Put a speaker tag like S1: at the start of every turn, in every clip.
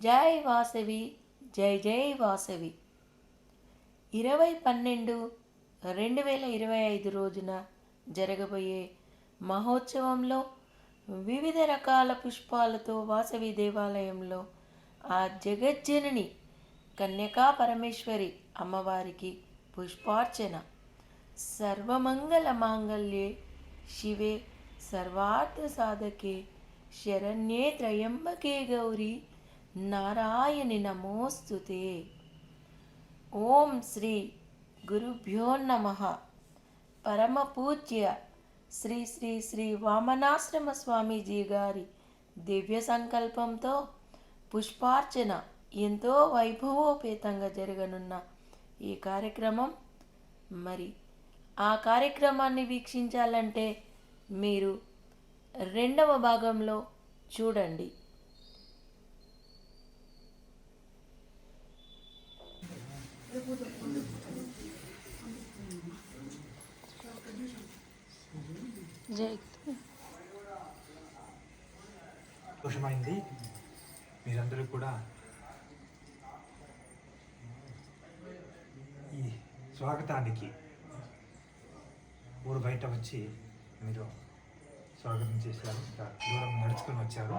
S1: జై వాసవి, జై జై వాసవి. 20/12/2025 రోజున జరగబోయే మహోత్సవంలో వివిధ రకాల పుష్పాలతో వాసవి దేవాలయంలో ఆ జగజ్జనని కన్యకా పరమేశ్వరి అమ్మవారికి పుష్పార్చన. సర్వమంగళ మాంగళ్యే శివే సర్వార్థ సాధకే శరణ్యే త్రయంబకే గౌరీ నారాయణి నమోస్తుతే. ఓం శ్రీ గురుభ్యో నమః. పరమ పూజ్య శ్రీ శ్రీ శ్రీ వామనాశ్రమ స్వామీజీ గారి దివ్య సంకల్పంతో పుష్పార్చన ఎంతో వైభవోపేతంగా జరగనున్న ఈ కార్యక్రమం. మరి ఆ కార్యక్రమాన్ని వీక్షించాలంటే మీరు 2వ భాగంలో చూడండి.
S2: సంతోషమైంది. మీరందరూ కూడా ఈ స్వాగతానికి ఊరు బయట వచ్చి మీరు స్వాగతం చేశారు, దూరం నడుచుకొని వచ్చారు.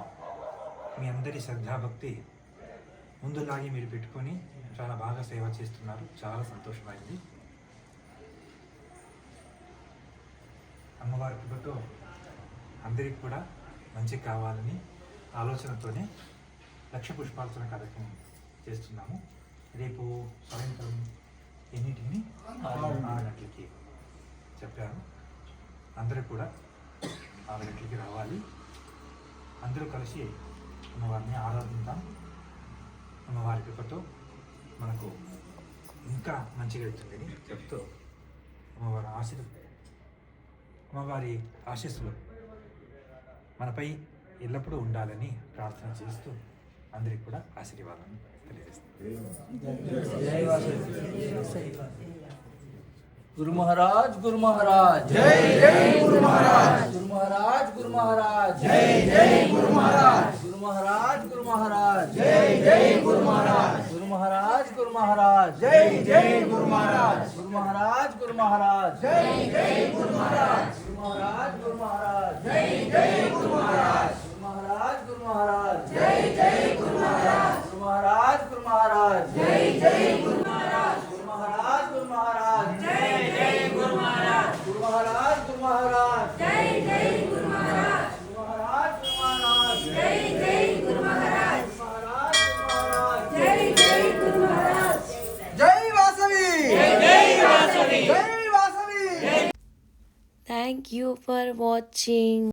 S2: మీ అందరి శ్రద్ధాభక్తి ముందులాగి మీరు పెట్టుకొని చాలా బాగా సేవ చేస్తున్నారు. చాలా సంతోషమైంది. అమ్మవారి కృపతో అందరికి కూడా మంచి కావాలని ఆలోచనతోనే లక్ష పుష్పార్చన కార్యక్రమం చేస్తున్నాము. రేపు సాయంత్రం ఎన్నింటిని 6 గంటలకి చెప్పాను. అందరూ కూడా 6 గంటలకి రావాలి. అందరూ కలిసి అమ్మవారిని ఆరాధిద్దాం. అమ్మవారి కృపతో మనకు ఇంకా మంచిగా అవుతుందని చెప్తూ అమ్మవారి ఆశీస్సులు మనపై ఎల్లప్పుడూ ఉండాలని ప్రార్థన చేస్తూ అందరికీ కూడా ఆశీర్వాదాన్ని తెలియజేస్తాను.
S3: गुरु महाराज जय जय गुरु महाराज गुरु महाराज जय जय गुरु महाराज जय जय गुरु महाराज जय जय गुरु महाराज जय जय गुरु महाराज जय जय गुरु महाराज जय जय गुरु महाराज जय जय गुरु महाराज जय जय गुरु महाराज जय जय गुरु महाराज जय जय गुरु महाराज जय जय गुरु महाराज जय जय गुरु महाराज. जय वासवी, जय वासवी, जय Vasavi.
S1: Thank you for watching.